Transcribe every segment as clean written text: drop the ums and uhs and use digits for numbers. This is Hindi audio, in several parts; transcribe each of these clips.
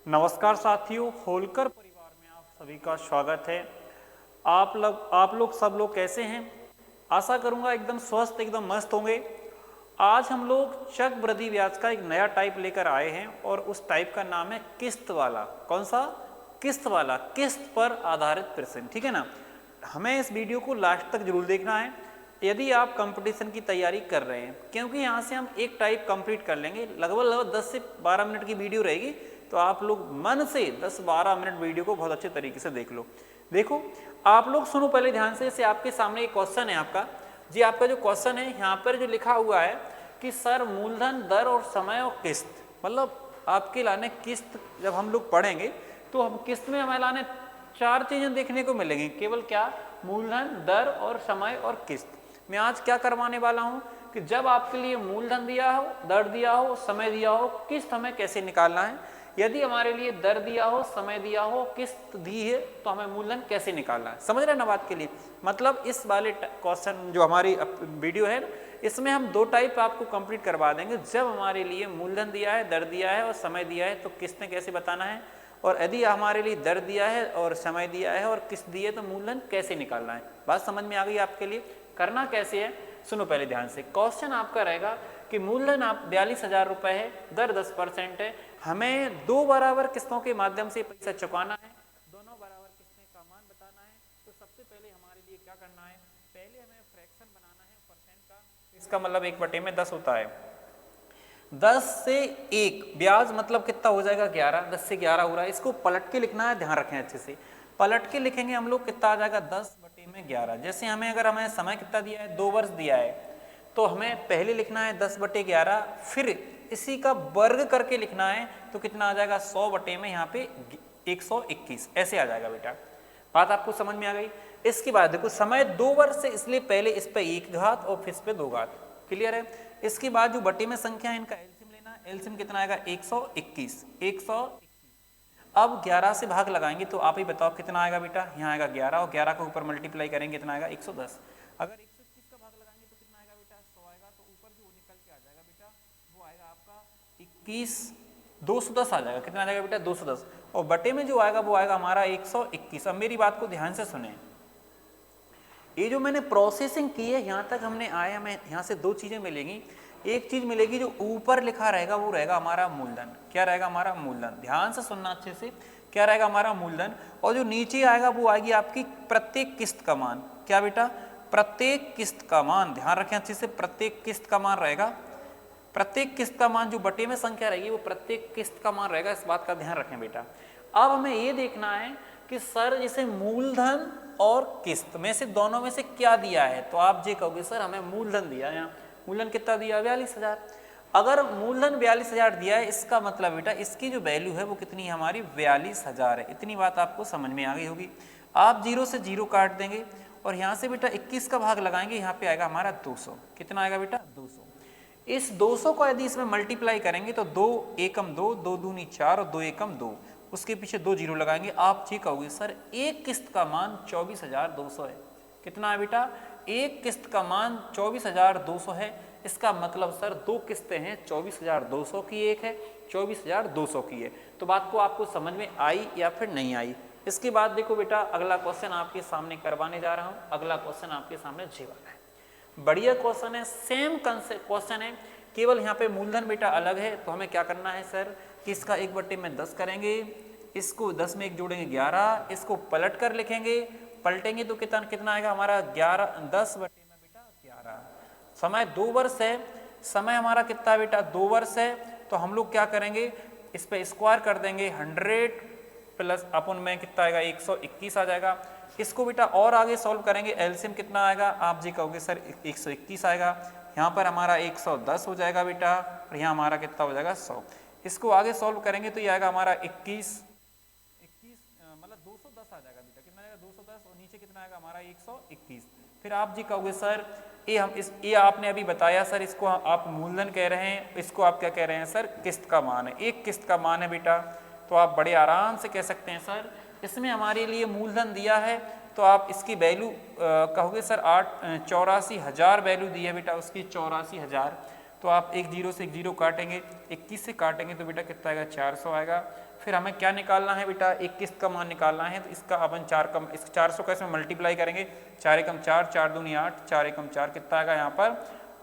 नमस्कार साथियों, होलकर परिवार में आप सभी का स्वागत है। आप लोग सब लोग कैसे हैं? आशा करूंगा एकदम स्वस्थ, एकदम मस्त होंगे। आज हम लोग चक्रवृद्धि ब्याज का एक नया टाइप लेकर आए हैं और उस टाइप का नाम है किस्त वाला। कौन सा? किस्त वाला, किस्त पर आधारित प्रश्न, ठीक है ना। हमें इस वीडियो को लास्ट तक जरूर देखना है यदि आप कंपटीशन की तैयारी कर रहे हैं, क्योंकि यहाँ से हम एक टाइप कंप्लीट कर लेंगे। लगभग 10 से 12 मिनट की वीडियो रहेगी, तो आप लोग मन से 10-12 मिनट वीडियो को बहुत अच्छे तरीके से देख लो। देखो आप लोग सुनो पहले ध्यान से। जैसे आपके सामने एक क्वेश्चन है आपका जी, आपका जो क्वेश्चन है यहाँ पर जो लिखा हुआ है कि सर मूलधन, दर और समय और किस्त, मतलब आपके लाने किस्त जब हम लोग पढ़ेंगे तो हम किस्त में हमें लाने 4 चीजें देखने को मिलेंगी। केवल क्या? मूलधन, दर और समय और किस्त। मैं आज क्या करवाने वाला हूँ कि जब आपके लिए मूलधन दिया हो, दर दिया हो, समय दिया हो, किस्त हमें कैसे निकालना है। यदि हमारे लिए दर दिया हो, समय दिया हो, किस्त दी है, तो हमें मूलधन कैसे निकालना है। समझ रहे हैं ना बात के लिए? मतलब इस वाले क्वेश्चन जो हमारी वीडियो है, इसमें हम 2 टाइप आपको कंप्लीट करवा देंगे। जब हमारे लिए मूलधन दिया है, दर दिया है और समय दिया है, तो किस्तें कैसे बताना है, और यदि हमारे लिए दर दिया है और समय दिया है और किस्त दी है, तो मूलधन कैसे निकालना है। बात समझ में आ गई आपके लिए? करना कैसे है सुनो पहले ध्यान से। क्वेश्चन आपका रहेगा कि मूलधन आप 42,000 रुपए है, दर 10% है, हमें 2 बराबर किस्तों के माध्यम से पैसा चुकाना है, दोनों बराबर किस्तें का मान बताना है। तो सबसे पहले हमारे लिए क्या करना है, पहले हमें फ्रैक्शन बनाना है परसेंट का। इसका मतलब 1/10 होता है। 10 से 1 ब्याज मतलब कितना हो जाएगा? 11। 10 से 11 हो रहा है, इसको पलट के लिखना है, ध्यान रखें अच्छे से। पलट के लिखेंगे हम लोग, कितना आ जाएगा? 10/11। जैसे अगर हमें समय कितना दिया है, 2 वर्ष दिया है, तो हमें पहले लिखना है 10/11, फिर इसी का वर्ग करके लिखना है, तो कितना आ जाएगा? 100 में यहाँ पे 121, ऐसे आ जाएगा बेटा। बात आपको समझ में आ गई? इसके बाद देखो समय 2 वर्ष से, इसलिए पहले इस पे 1 घात और फिर इस पे 2 घात। क्लियर है? इसके बाद जो बटे में संख्या है, इनका एलसीएम लेना है। एलसीएम कितना आएगा? 121। अब 11 से भाग लगाएंगे तो आप ही बताओ कितना आएगा बेटा? यहाँ आएगा 11 और 11 को ऊपर मल्टीप्लाई करेंगे, कितना आएगा? 110। अगर 121 का भाग लगाएंगे तो कितना आएगा बेटा? 100 आएगा। तो ऊपर जो निकल के आ जाएगा बेटा, वो आएगा आपका 21, 210 आ जाएगा। कितना आ जाएगा बेटा? 210। और बटे में जो आएगा वो आएगा हमारा 121। अब मेरी बात को ध्यान से सुने। ये जो मैंने प्रोसेसिंग की है, यहाँ तक हमने आया, हमें यहाँ से 2 चीजें मिलेंगी। एक चीज मिलेगी जो ऊपर लिखा रहेगा, वो रहेगा हमारा मूलधन। क्या रहेगा? हमारा मूलधन। ध्यान से सुनना अच्छे से। क्या रहेगा? हमारा मूलधन। और जो नीचे आएगा वो आएगी आपकी प्रत्येक किस्त का मान। क्या बेटा? प्रत्येक किस्त का मान। ध्यान रखें अच्छे से, प्रत्येक किस्त का मान रहेगा। प्रत्येक किस्त का मान जो बटे में संख्या रहेगी, वो प्रत्येक किस्त का मान रहेगा। इस बात का ध्यान रखें बेटा। अब हमें ये देखना है कि सर जैसे मूलधन और किस्त में से, दोनों में से क्या दिया है, तो आप ये कहोगे सर हमें मूलधन दिया। यहाँ मूलधन कितना दिया? 42,000। अगर मूलधन 42,000 दिया है, इसका मतलब बेटा इसकी जो वैल्यू है वो कितनी है हमारी? 42,000 है। इतनी बात आपको समझ में आ गई होगी। आप 0 से 0 काट देंगे और यहाँ से बेटा 21 का भाग लगाएंगे, यहाँ पे आएगा हमारा 200। कितना आएगा बेटा? 200। इस 200 को यदि इसमें मल्टीप्लाई करेंगे तो 2 एकम 2, 2 दूनी 4 और 2 एकम 2, उसके पीछे 2 जीरो लगाएंगे। आप ठीक कहोगे सर एक किस्त का मान 24,200 है। कितना है बेटा? एक किस्त का मान 24,200 है। इसका मतलब सर 2 किस्तें हैं, 24,200 की एक है, 24,200 की है। तो बात को आपको समझ में आई या फिर नहीं आई? इसके बाद देखो बेटा, अगला क्वेश्चन आपके सामने करवाने जा रहा हूँ। अगला क्वेश्चन आपके सामने जी वाला है, बढ़िया क्वेश्चन है, सेम क्वेश्चन है, केवल यहाँ पे मूलधन बेटा अलग है। तो हमें क्या करना है सर कि इसका 1/10 करेंगे, इसको 10 में 1 जोड़ेंगे 11, इसको पलट कर लिखेंगे, पलटेंगे तो कितना आएगा हमारा? 11, 10 बटे में बेटा 11। समय 2 वर्ष है, समय हमारा कितना है बेटा? 2 वर्ष है। तो हम लोग क्या करेंगे, इस पे स्क्वायर कर देंगे, 100 प्लस अपन में कितना आएगा? 121 आ जाएगा। इसको बेटा और आगे सॉल्व करेंगे, एलसीएम कितना आएगा? आप जी कहोगे सर 121 आएगा। यहाँ पर हमारा 110 हो जाएगा बेटा, और यहाँ हमारा कितना हो जाएगा? 100। इसको आगे सॉल्व करेंगे तो ये आएगा हमारा 21 मतलब 210 आ जाएगा बेटा। कितना आएगा? 210। और नीचे कितना आएगा हमारा? 121। फिर आप जी कहोगे सर ये आपने अभी बताया सर, इसको आप मूलधन कह रहे हैं, इसको आप क्या कह रहे हैं सर? किस्त का मान है। एक किस्त का मान है बेटा। तो आप बड़े आराम से कह सकते हैं सर इसमें हमारे लिए मूलधन दिया है, तो आप इसकी वैल्यू कहोगे सर 84,000 वैल्यू दी है बेटा उसकी, 84,000। तो तो आप एक जीरो से एक जीरो काटेंगे, 21 से काटेंगे तो बेटा कितना आएगा 400 आएगा। फिर हमें क्या निकालना है बेटा, एक किस्त का मान निकालना है, तो इसका अपन 400 का इसमें मल्टीप्लाई करेंगे, 4 एकम 4, 4 दूनी 8, 4 एकम 4 कितना आएगा यहाँ पर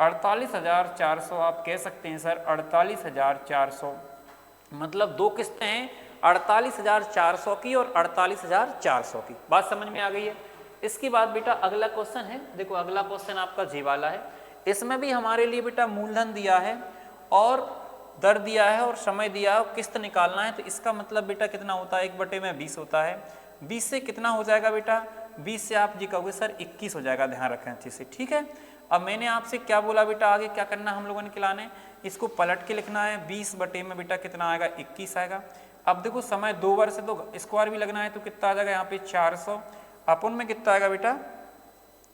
48,400। आप कह सकते हैं सर 48,400, मतलब दो किस्तें हैं 48,400 की और 48,400 की। बात समझ में आ गई है। इसके बाद बेटा अगला क्वेश्चन है, देखो अगला क्वेश्चन आपका जी वाला है। इसमें भी हमारे लिए बेटा मूलधन दिया है और दर दिया है और समय दिया है, किस्त निकालना है। तो इसका मतलब बेटा कितना होता है, 1/20 होता है। 20 से कितना हो जाएगा बेटा, 20 से आप जी कहोगे सर 21 हो जाएगा, ध्यान रखें अच्छे से, ठीक है। अब मैंने आपसे क्या बोला बेटा, आगे क्या करना हम लोगों ने निकालना है, इसको पलट के लिखना है। 20 बटे में बेटा कितना आएगा 21 आएगा। अब देखो समय 2 बार से तो स्क्वायर भी लगना है, तो कितना आ जाएगा यहाँ पे 400 अपन में कितना आएगा बेटा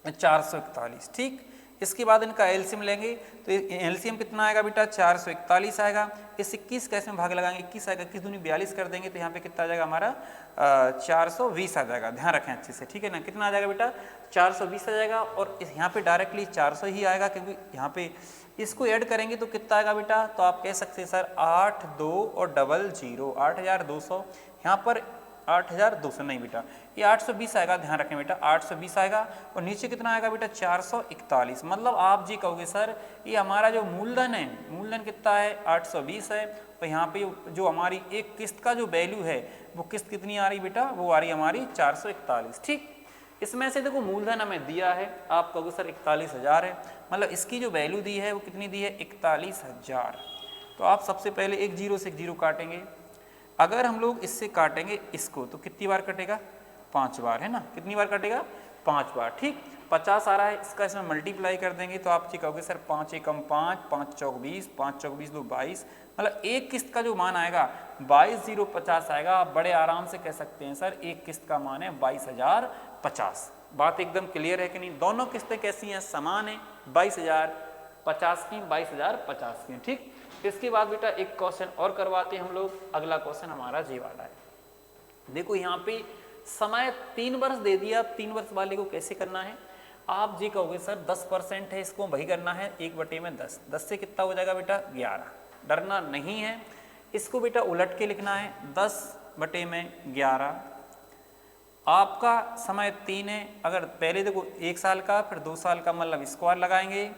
441, ठीक। इसके बाद इनका एलसीएम लेंगे तो एलसीएम कितना आएगा बेटा 441 आएगा। इस 21 का इसमें भाग लगाएंगे, 21 आएगा, 21 दूनी 42 कर देंगे तो यहाँ पे कितना आ जाएगा हमारा 420 आ जाएगा। ध्यान रखें अच्छे से, ठीक है ना, कितना आ जाएगा बेटा 420 आ जाएगा। और यहाँ पे डायरेक्टली 400 ही आएगा, क्योंकि यहाँ पे इसको ऐड करेंगे तो कितना आएगा बेटा, तो आप कह सकते हैं सर 8 2 और 00 8200, यहाँ पर 8200 नहीं बेटा, ये 820 आएगा। ध्यान रखें बेटा 820 आएगा और नीचे कितना आएगा बेटा 441। मतलब आप जी कहोगे सर ये हमारा जो मूलधन है, मूलधन कितना है 820 है, तो यहाँ पे जो हमारी एक किस्त का जो वैल्यू है वो किस्त कितनी आ रही बेटा, वो आ रही हमारी 441, ठीक। इसमें से देखो मूलधन हमें दिया है, आप कहोगे सर 41,000 है, मतलब इसकी जो वैल्यू दी है वो कितनी दी है 41,000। तो आप सबसे पहले एक जीरो से एक जीरो काटेंगे। अगर हम लोग इससे काटेंगे इसको तो कितनी बार कटेगा 5 बार, है ना, कितनी बार कटेगा 5 बार, ठीक। 50 आ रहा है, इसका इसमें मल्टीप्लाई कर देंगे तो आप कहोगे सर 5 एकम 5, 5 चौक 20, 5 चौक 20 2 22, मतलब एक किस्त का जो मान आएगा 22,050 आएगा। आप बड़े आराम से कह सकते हैं सर एक किस्त का मान है 22,050। बात एकदम क्लियर है कि नहीं, दोनों किस्तें कैसी हैं, समान है, 22,050 की 22,050 की, ठीक। इसके बाद बेटा एक क्वेश्चन और करवाते हैं हम लोग। अगला क्वेश्चन हमारा जी वाला है। देखो यहाँ पे समय 3 वर्ष दे दिया, 3 वर्ष वाले को कैसे करना है, आप जी कहोगे सर 10% है, इसको वही करना है 1/10। 10 से कितना हो जाएगा बेटा 11, डरना नहीं है, इसको बेटा उलट के लिखना है 10/11। आपका समय 3 है, अगर पहले देखो 1 साल का फिर 2 साल का, मतलब स्क्वायर लगाएंगे,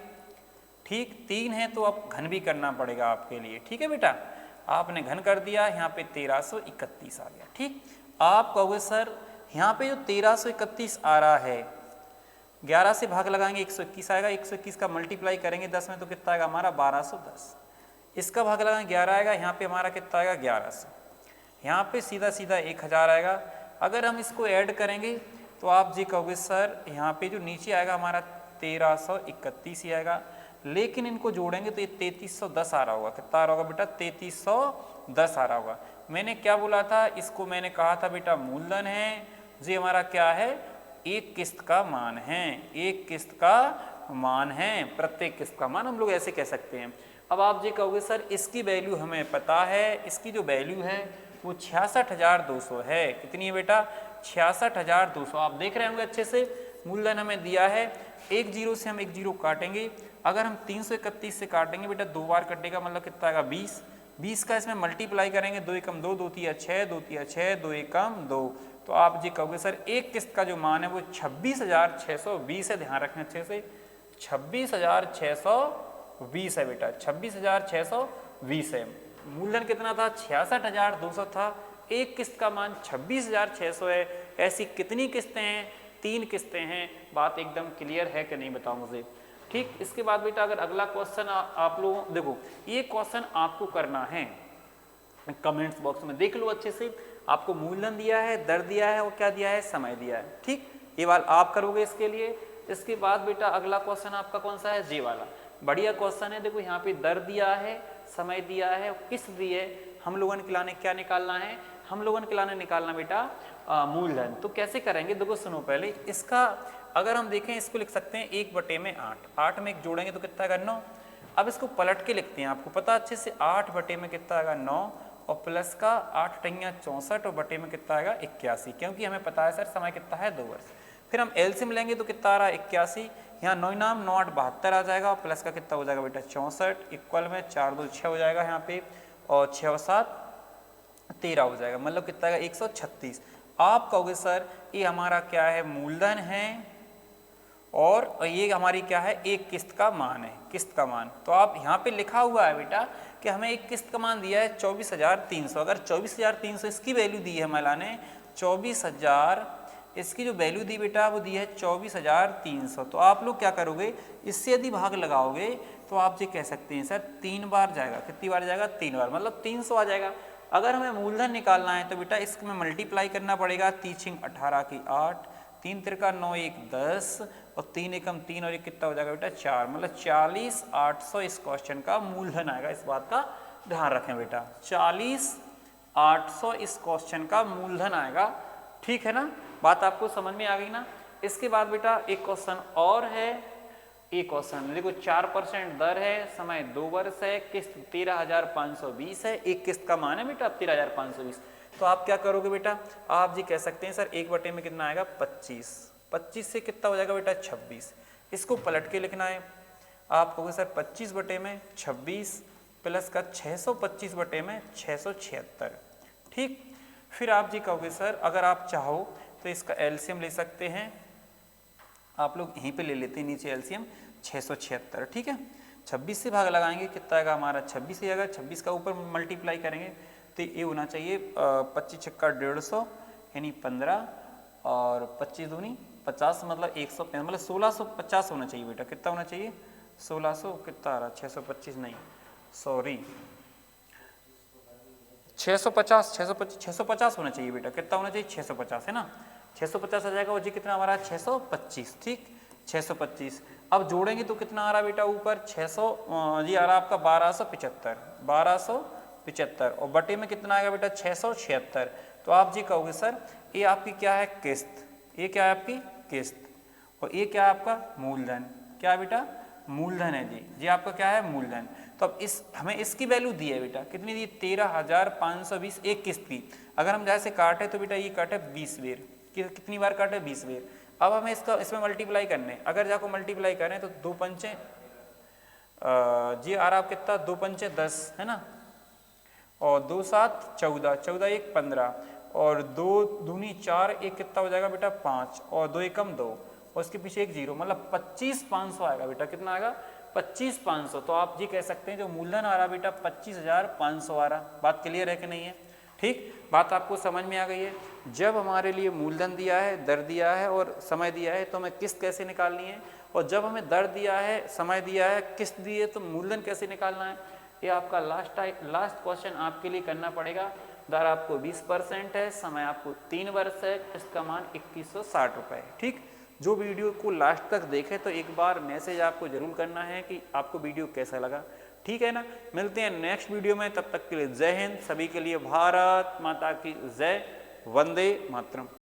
ठीक। 3 है तो अब घन भी करना पड़ेगा आपके लिए, ठीक है बेटा। आपने घन कर दिया, यहाँ पे 1331 आ गया, ठीक। आप कहोगे सर यहाँ पे जो 1331 आ रहा है, 11 से भाग लगाएंगे 121 आएगा, 121 का मल्टीप्लाई करेंगे 10 में तो कितना आएगा हमारा 1210। इसका भाग लगाएंगे 11 आएगा, यहाँ पे हमारा कितना आएगा 1100, यहाँ पे सीधा सीधा 1000 आएगा। अगर हम इसको ऐड करेंगे तो आप जी कहोगे सर यहाँ पे जो नीचे आएगा हमारा 1331 ही आएगा, लेकिन इनको जोड़ेंगे तो ये 3310 आ रहा होगा। कितना आ रहा होगा बेटा 3310 आ रहा होगा। मैंने क्या बोला था, इसको मैंने कहा था बेटा मूलधन है, जी हमारा क्या है एक किस्त का मान है, एक किस्त का मान है, प्रत्येक किस्त का मान हम लोग ऐसे कह सकते हैं। अब आप जी कहोगे सर इसकी वैल्यू हमें पता है, इसकी जो वैल्यू है वो 66,200 है। कितनी है बेटा 66,200। आप देख रहे होंगे अच्छे से, मूलधन हमें दिया है, एक जीरो से हम एक जीरो काटेंगे। अगर हम 331 से काटेंगे बेटा 2 बार कटेगा, मतलब कितना आएगा 20। 20 का इसमें मल्टीप्लाई करेंगे, 2 एकम 2, 2 तिया 6, 2 तिया 6, 2 एकम 2, तो आप जी कहोगे सर एक किस्त का जो मान है वो 26,620 है। ध्यान रखना अच्छे से, 26,620 है बेटा, 26,620 है। मूलधन कितना था 66,200 था, एक किस्त का मान 26,600 है। ऐसी कितनी किस्तें हैं, 3 किस्तें हैं। बात एकदम क्लियर है कि नहीं बताओ मुझे, ठीक। इसके बाद बेटा अगर अगला क्वेश्चन आप लोग देखो, ये क्वेश्चन आपको करना है, कमेंट्स बॉक्स में देख लो अच्छे से। आपको मूलधन दिया है, दर दिया है और क्या दिया है समय दिया है, ठीक। ये वाला आप करोगे इसके लिए। इसके बाद बेटा अगला क्वेश्चन आपका कौन सा है, जे वाला, बढ़िया क्वेश्चन है। देखो यहाँ पे दर दिया है, समय दिया है, किस्त दी है, हम लोगों ने खिलाने क्या निकालना है, हम लोगों ने खिलाने निकालना बेटा मूलधन। तो कैसे करेंगे, देखो सुनो पहले इसका। अगर हम देखें इसको लिख सकते हैं 1/8, 8 में एक जोड़ेंगे तो कितना आएगा 9। अब इसको पलट के लिखते हैं, आपको पता अच्छे से 8 में कितना आएगा 9 और प्लस का 8 टंगिया 64 और बटे में कितना आएगा 81, क्योंकि हमें पता है सर समय कितना है 2 वर्ष। फिर हम एलसीएम लेंगे तो कितना आ रहा है 81, यहाँ 9 नाम 9 8 72 आ जाएगा, प्लस का कितना हो जाएगा बेटा 64, इक्वल में 4 2 6 हो जाएगा यहाँ पे, और 6 और 7 13 हो जाएगा, मतलब कितना आएगा 136। आप कहोगे सर ये हमारा क्या है, मूलधन है, और ये हमारी क्या है, एक किस्त का मान है, किस्त का मान। तो आप यहाँ पे लिखा हुआ है बेटा कि हमें एक किस्त का मान दिया है 24,300, अगर 24,300 इसकी वैल्यू दी है महिला ने, 24,000 इसकी जो वैल्यू दी बेटा वो दी है 24,300, तो आप लोग क्या करोगे, इससे यदि भाग लगाओगे तो आप ये कह सकते हैं सर 3 बार जाएगा, कितनी बार जाएगा 3 बार, मतलब 300 आ जाएगा। अगर हमें मूलधन निकालना है तो बेटा इसमें मल्टीप्लाई करना पड़ेगा, 3 18 की 8, 3 तिरका 9 1 10, और 3 एकम 3 और 1 कितना हो जाएगा बेटा 4, मतलब 40,800 इस क्वेश्चन का मूलधन आएगा। इस बात का ध्यान रखें बेटा, 40,800 इस क्वेश्चन का मूलधन आएगा, ठीक है ना, बात आपको समझ में आ गई ना। इसके बाद बेटा एक क्वेश्चन और है, एक क्वेश्चन देखो 4% दर है, समय 2 वर्ष है, किस्त 13,520 है, एक किस्त का मान है बेटा 13,520। तो आप क्या करोगे बेटा, आप जी कह सकते हैं सर 1/में कितना आएगा 25, 25 से कितना हो जाएगा बेटा 26, इसको पलट के लिखना है। आप कहोगे सर 25/26 प्लस का 625/676, ठीक। फिर आप जी कहोगे सर अगर आप चाहो तो इसका एलसीएम ले सकते हैं, आप लोग यहीं पे ले लेते हैं नीचे एलसीएम 676, ठीक है। 26 से भाग लगाएंगे कितना आएगा हमारा 26 ही आएगा, 26 का ऊपर मल्टीप्लाई करेंगे तो ये होना चाहिए 25 छक्का 150 यानी 15, और 25 दूनी 50, मतलब 150, मतलब 1650 होना चाहिए बेटा, कितना होना चाहिए 1600, कितना आ रहा 625 नहीं सॉरी 650 होना चाहिए बेटा, कितना होना चाहिए 650 है ना, 650 आ जाएगा, और जी कितना हमारा 625, ठीक 625। अब जोड़ेंगे तो कितना आ रहा बेटा ऊपर 600 जी आ रहा आपका 1275, और बटे में कितना आएगा बेटा 676। तो आप जी कहोगे सर ये आपकी क्या है किस्त, ये क्या है आपकी किस्त, और ये क्या है आपका मूलधन, क्या है बेटा मूलधन है जी आपका क्या है मूलधन। तो अब इस हमें इसकी वैल्यू दी है बेटा, कितनी दी 13,520 एक किस्त की, अगर हम जैसे काटे तो बेटा ये काटे 20 बेर, कितनी बार काटे 20 बेर। अब हमें इसमें मल्टीप्लाई करने, अगर जाको मल्टीप्लाई करें तो 2 पंचे जी आ रहा आप कितना 2 पंचे 10 है ना, और 2 7 14, 14 1 15, और 2 दूनी 4, एक कितना हो जाएगा बेटा 5, और 2 एकम 2, और उसके पीछे एक 0, मतलब 25,500 आएगा बेटा, कितना आएगा 25,500। तो आप जी कह सकते हैं जो मूलधन आ रहा बेटा 25,500 आ रहा। बात क्लियर है कि नहीं है, ठीक, बात आपको समझ में आ गई है। जब हमारे लिए मूलधन दिया है, दर दिया है और समय दिया है तो हमें किस्त कैसे निकालनी है, और जब हमें दर दिया है, समय दिया है, किस्त दी है तो मूलधन कैसे निकालना है, ये आपका लास्ट क्वेश्चन आपके लिए करना पड़ेगा। दर आपको 20% है, समय आपको 3 वर्ष है, किस्त का मान 2160 रुपये, ठीक। जो वीडियो को लास्ट तक देखे तो एक बार मैसेज आपको जरूर करना है कि आपको वीडियो कैसा लगा, ठीक है ना। मिलते हैं नेक्स्ट वीडियो में, तब तक के लिए जय हिंद, सभी के लिए भारत माता की जय, वंदे मातरम।